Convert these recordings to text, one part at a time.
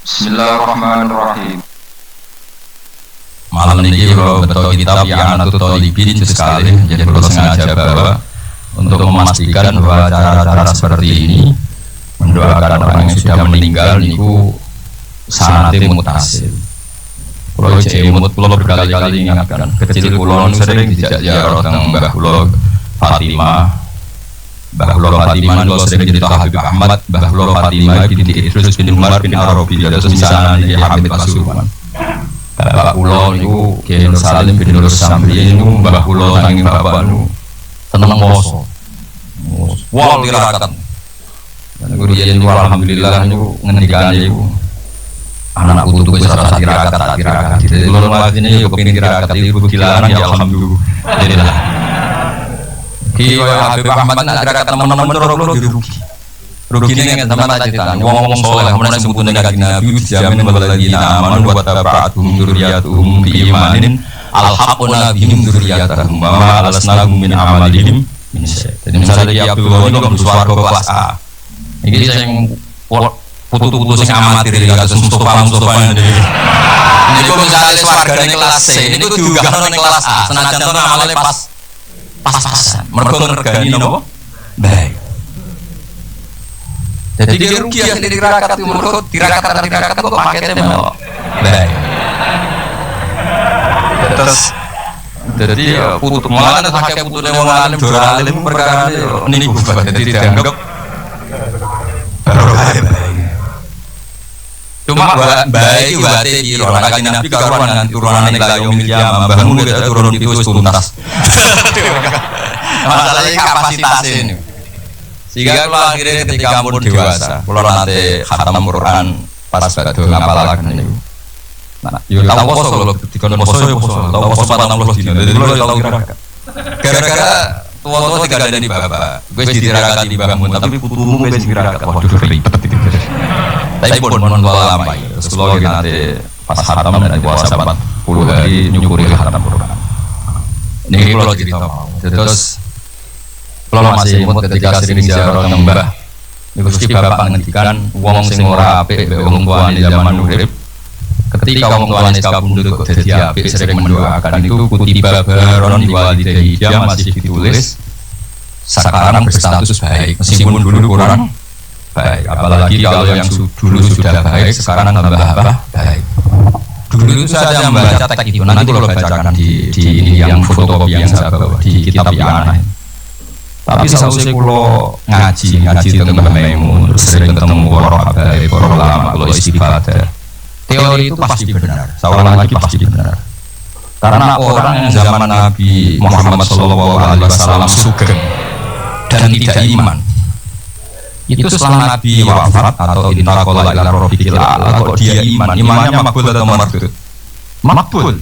Bismillahirrahmanirrahim. Malam ini kalau betul kitab I'anatul Thalibin sekali, jadi perlu sengaja bawa untuk memastikan bahwa cara-cara seperti ini mendoakan orang yang sudah meninggal niku sanate mutasil. Kalau jemut pulau berkali-kali ingatkan, kecil pulau sering dijak ziarah teng Mbah Pulau Fatimah. Mbah Pulau Fatimah kalau sering cerita Habib Ahmad, Mbah Pulau Fatimah binti Idrus bin Umar bin Arabi, terus di sana di Hamid Pasuruan. Bapak Pulau niku Kiai Nur Salim bin Nur Samri niku Mbah Pulau nanging bapak niku tenang poso. Wal tirakat. Niku riyen niku alhamdulillah niku ngendikane niku anak putu wis ora tirakat. Jadi kula ngajine yo kepengin tirakat iku dilarang ya alhamdulillah. Ki koyo Habib Ahmad nak tirakat teman-teman ora kula dirugi. Rugine ngene sampeyan tak critani wong-wong saleh mun sebutune kanjeng Nabi dijamin walladzina amanu wa taba'atuhum dzurriyyatuhum biimanin alhaqna bihim dzurriyyatahum wa ma alasnahum min amalihim min syai'. Jadi misalnya ya Abdul Ghani kok swarga kelas A. Iki sing putu-putu sing amatir iki kados Mustofa niku misalnya swargane kelas C niku diunggahno ning kelas A senajan to amale pas-pasan. Mergo ngergani napa? Baik. Jadi dia rugi ya sendiri tirakat itu menurut tirakat kok paketnya melok. Baik. Terus jadi putu malah nek pakai putune wong alim dora alim perkara niku jadi dianggap baik. Cuma baik wate piro nek kanjeng Nabi karuan nganti turunane la yaumil qiyamah mbahmu nek turun itu wis tuntas. Masalahnya kapasitas ini. Sehingga kalau akhirnya ketika pun dewasa, kalau nanti khatam Quran pas badhe ngapalaken niku. Nah, yo tahu poso kalau ketika poso yo poso, tahu poso 40 dina. Jadi kalau tahu kira-kira. Gara-gara tua-tua tiga ada di bapak, gue ditirakat di bangun, tapi putumu gue ditirakat. Waduh ribet itu. Tapi pun lama ya. Terus kalau nanti pas khatam dan puasa 40 hari nyukuri khatam Quran. Ini kalau cerita terus kalau masih imut ketika sering ziarah nang Mbah niku Gusti Bapak ngendikan wong sing ora apik mbek wong tuane zaman urip ketika wong tuane kabundut kok dadi apik sering mendoakan itu kutiba baron diwalidahi dia masih ditulis sekarang berstatus baik meskipun dulu kurang baik apalagi kalau yang dulu sudah baik sekarang tambah baik. Dulu saya membaca teks itu nanti kalau bacakan di yang fotokopi yang saya bawa di kitab I'anah. Tapi sausé kula ngaji teng Mbah Maimun terus sering ketemu para habaib para ulama kula istifadah. Teori itu pasti benar. Seorang lagi pasti benar. Karena orang yang zaman Nabi Muhammad SAW sugeng dan tidak iman. Itu setelah Nabi wafat atau intaqala ila rabbil a'la kok dia iman. Imannya makbul atau mardud? Makbul.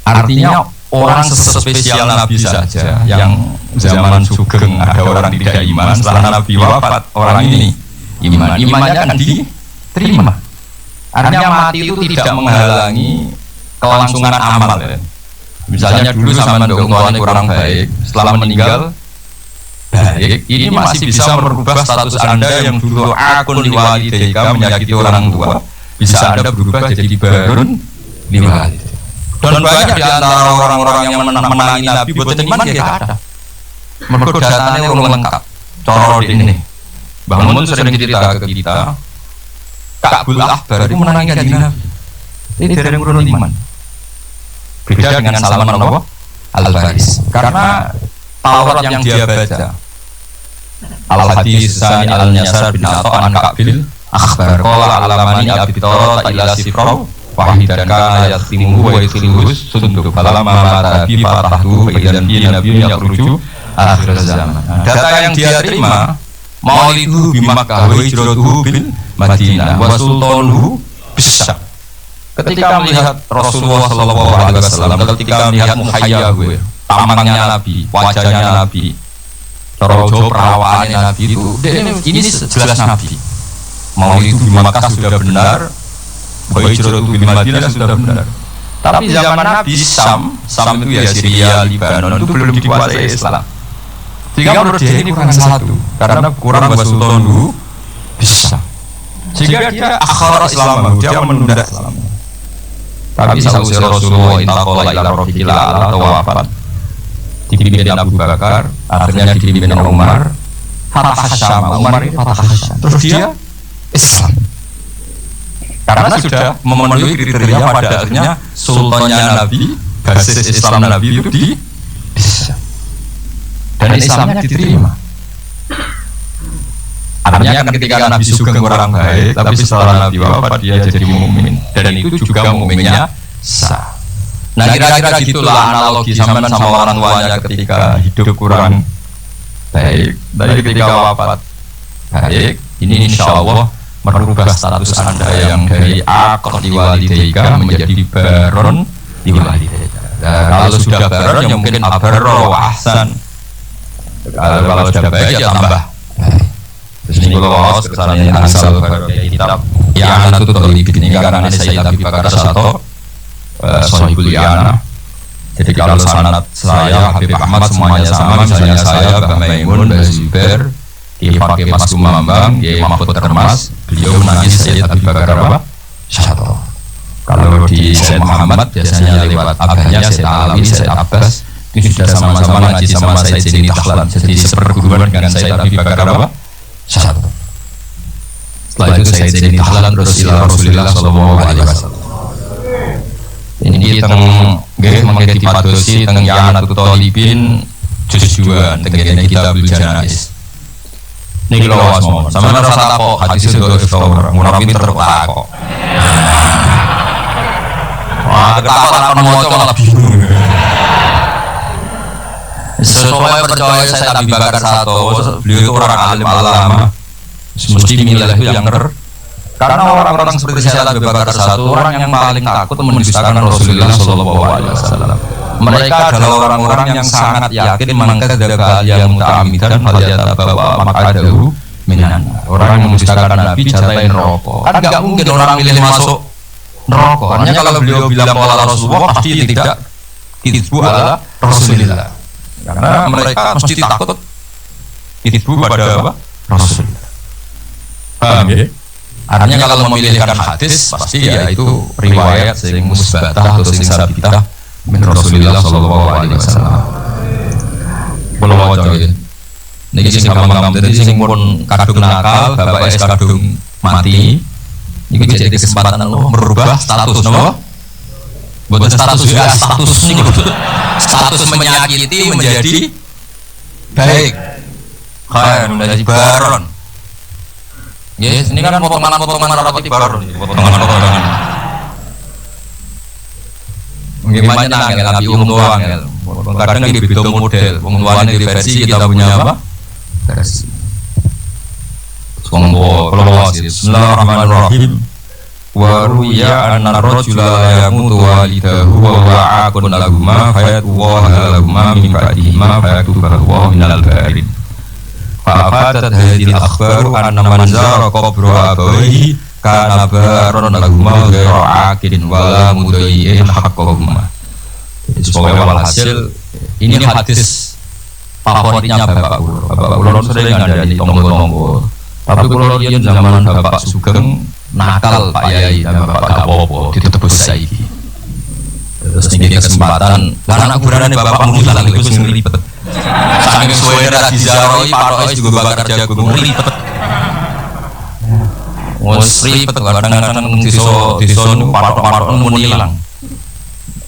Artinya orang spesial Nabi saja yang zaman sugeng ada orang tidak iman setelah Nabi wafat orang ini imannya akan diterima. Artinya mati itu tidak menghalangi kelangsungan amal ya. Misalnya dulu sama tuane kurang baik setelah meninggal baik ini masih bisa merubah status Anda yang dulu akun liwalidayka menyakiti orang tua bisa Anda berubah jadi barun liwalidayka. Dan banyak di antara orang-orang yang menangi Nabi boten iman ya ada. Mergo datane urung lengkap. Cara ini. Mbah Mun sering cerita ke kita. Ka'bul Ahbar itu menangi kanjeng Nabi. Ini dereng urun iman. Beda dengan Salman Al-Faris. Karena Taurat yang dia baca. Al-Hadis Sani Al-Nyasar bin Atha an Ka'bil Akhbar qala alamani abi Taurat ila sifrau wahidan kana yatimuhu wa yusluhus sunduk falamma mata bi fatahtu idan bi nabiyyun yakhruju akhir zaman. Data yang dia terima maulidu bi Makkah wa hijratuhu bil Madinah wa sultanuhu bisa. Ketika melihat Rasulullah sallallahu alaihi wasallam, ketika melihat muhayyahu tamangnya Nabi, wajahnya Nabi, rojo perawaannya Nabi itu ini jelas Nabi. Maulidu bi Makkah sudah benar. Hijratu bil Madinah sudah benar. Tapi zaman Nabi Sam itu ya Syria, Lebanon itu belum dikuasai Islam. Sehingga menurut dia ini kurang satu, karena kurang wa sultanu bisa. Sehingga sehingga dia akhara Islam, dia menunda Islam. Tapi sausai Rasulullah intaqala ila rafiqil a'la tawafat dipimpin Abu Bakar, akhirnya dipimpin Umar. Fatah Syam, Umar ini Fatah Syam. Terus dia Islam. Karena sudah memenuhi kriteria pada akhirnya sultannya Nabi, basis Islam Nabi itu di Islam. Dan Islamnya diterima. Artinya kan ketika Nabi sugeng orang baik, tapi setelah Nabi wafat dia jadi mukmin. Dan itu juga mukminnya sah. Nah kira-kira gitulah analogi sama orang tuanya ketika hidup kurang baik, dari ketika wafat baik, ini insya Allah merubah status anda yang dari aqdi walidaika menjadi baron di walidaika. Kalau sudah baron ya mungkin abarro ahsan. Kalau sudah baik ya tambah. Terus ini kalau kesannya asal kitab yang itu terlebih ini karena saya Abi Bakar Sato Sohibul Yana. Jadi kalau sanad saya Habib Ahmad semuanya sama, misalnya saya Mbah Maimun, Mbah Zubair, Ki Fakih Mas Kumambang, Ki Mahfud Termas, beliau menangis Sayyid Abi Bakar apa? Sato. Kalau di Sayyid Muhammad biasanya lewat abahnya Sayyid Alawi, Sayyid Abbas, itu sudah sama-sama ngaji sama Sayyid Zaini Dahlan, jadi seperguruan dengan Sayyid Abi Bakar apa? Sato. Setelah itu Sayyid Zaini Dahlan Rasulullah Sallallahu Alaihi Wasallam. Ini teng nggih mangke dipadosi teng Ya'natul Thalibin juz 2 teng kene Kitabul Janaiz. Niki lho was mawon. Sampeyan rasa takok hadis itu ora ora pinter kok takok. Wah, takok ora ono maca malah bingung. Sesuai percaya saya Abi Bakar Sato, beliau itu orang alim ulama. Mesti milih itu yang karena orang-orang seperti saya Abi Bakar Sato orang yang paling takut mendustakan Rasulullah Sallallahu Alaihi Wasallam. Mereka adalah orang-orang yang sangat yakin mengkadzdzaba yang muta'ammidan falyatabawa maq'adahu minan. Orang yang mendustakan Nabi jatuhin rokok. Kan enggak mungkin orang milih masuk neraka. Hanya kalau beliau bilang qala Rasulullah pasti tidak kitbu ala Rasulullah. Karena mereka mesti takut kitbu pada apa? Rasulullah. Paham ya? Artinya kalau memilihkan hadis pasti ya itu riwayat sing musbatah atau sing sabitah min Rasulullah Sallallahu Alaihi Wasallam. Kalau waca iki. Niki sing gampang dadi sing pun kadung nakal, bapak es kadung mati. Niki jadi kesempatan merubah status napa? Bukan status ya, status niku. Status menyakiti menjadi baik. Kayak menjadi baron. Yes, ini kan potongan-potongan rapat baru nih, potongan-potongan. Gimana nangel, tapi doang ya. Kadang di bidang model, tuanya di versi kita punya apa? Versi. Bismillahirrahmanirrahim. Wa ruya anna rajula yamutu walidahu wa wa'akun lahuma fayatuwa lahuma min ba'dihima fayatubahu minal barin. Fa'afadat hadhil akhbaru anna man zara qabra abawaihi kana baron lahuma ghairu aqidin wala mudayyin haqqahuma. Sebagai walhasil ini hadis favoritnya Bapak Ulo. Bapak Ulo sering ngandani tonggo-tonggo. Tapi kalau riyen zaman Bapak Sugeng nakal Pak Yai dan Bapak Kapopo ditebus saiki. Terus ini kesempatan karena kuburannya Bapak Muhilang itu sing ribet. Saking suwe ra dijaroi patoke juga bakar jagung ribet. Wes ribet kadang-kadang desa niku patok-patok mun ilang.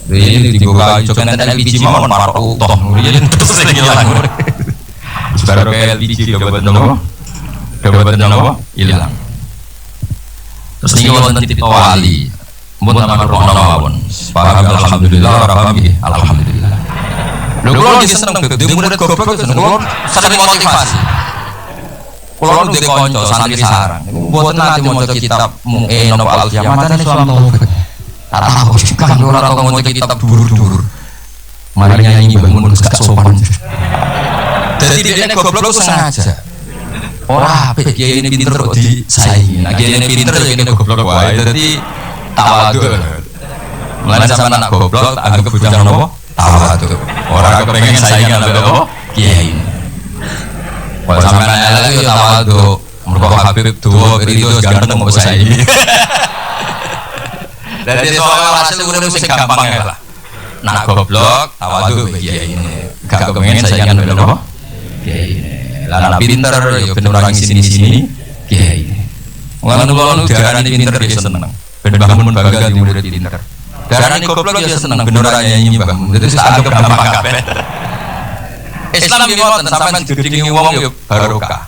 Ini dibuka jokan LPG mawon patok utuh riyen terus ilang. Baru ke LPG dapat nopo? Dapat nopo? Ilang. Terus niki wonten titik wali. Mun sampeyan rokono mawon. Paham alhamdulillah, paham nggih alhamdulillah. Lho kula iki seneng dadi murid goblok seneng kula sering motivasi. Kula nu ndek kanca santri sarang. Mboten nate maca kitab Mu'in Al Qiyamatan Islam Taufik. Tak tahu kan ora tau maca kitab dhuwur-dhuwur. Mari nyanyi bangun gak sopan. Dadi dia goblok sengaja. Ora apik kiai ini pinter kok disaingi. Nah kiai ini pinter ya kene goblok wae. Dadi tawadhu. Mulane sampeyan anak goblok anggap bocah napa? Tawadhu. Ora kepengen saingan ambek apa? Kiai. Kalau sampeyan elek yo tawadhu, Mergo Habib tuwa itu ganteng mau saiki. Dadi soal hasil urip sing gampang ya lah. Nak goblok tawadhu kiai ini. Gak kepengen saingan ben apa? Kiai ini. Lah nak pinter yo ben ora sini-sini kiai. Wong kula nu diarani pinter ya seneng. Ben bangun bangga di murid pinter. Diarani goblok ya seneng ben ora nyanyi Mbah. Dadi tak anggap gampang kabeh. Islam iki ngoten sampean didingi wong yo barokah.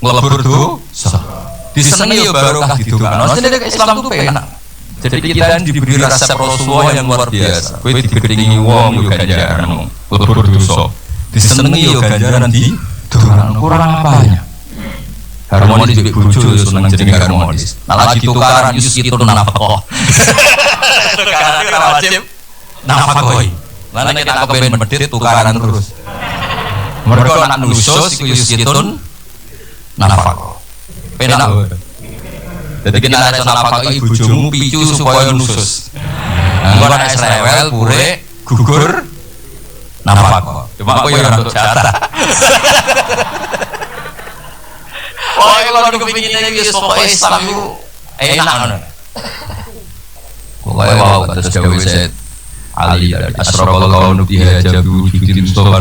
Nglebur dosa. Disenengi yo barokah didongakno. Maksudnya Islam itu penak. Jadi kita diberi resep Rasulullah yang luar biasa. Kowe digedingi wong yo ganjaran, nglebur dosa. Disenengi yo ganjaran di dongakno. Kurang apanya? Harmonis mbek bojo yo seneng jenenge harmonis. Nah lagi tukaran yo situn nafkah. Tukaran ora wajib nafkah. Lan nek kita kepen medhit tukaran terus. Mergo nak nusus iku yo situn nafkah. Penak. Jadi kita ada nafkah ibu bojomu picu supaya nusus. Engko nek rewel pure gugur nafkah. Cuma kowe ora untuk jatah. Oh, kalau kepingin iki pokoke Islam iku enak ngono. Pokoke wae kados gawe set Ali dari Asraqal Qaunu biha jabu bikin Mustafa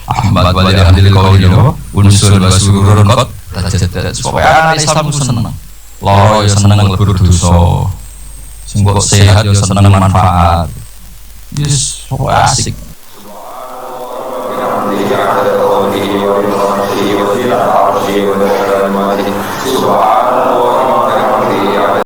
Ahmad wali ahli qaulino unsur basurun qad tajaddat. Pokoke Islam seneng. Loro ya seneng nglebur dosa. Sing kok sehat ya seneng manfaat. Yes, pokoke asik. Subhanallah.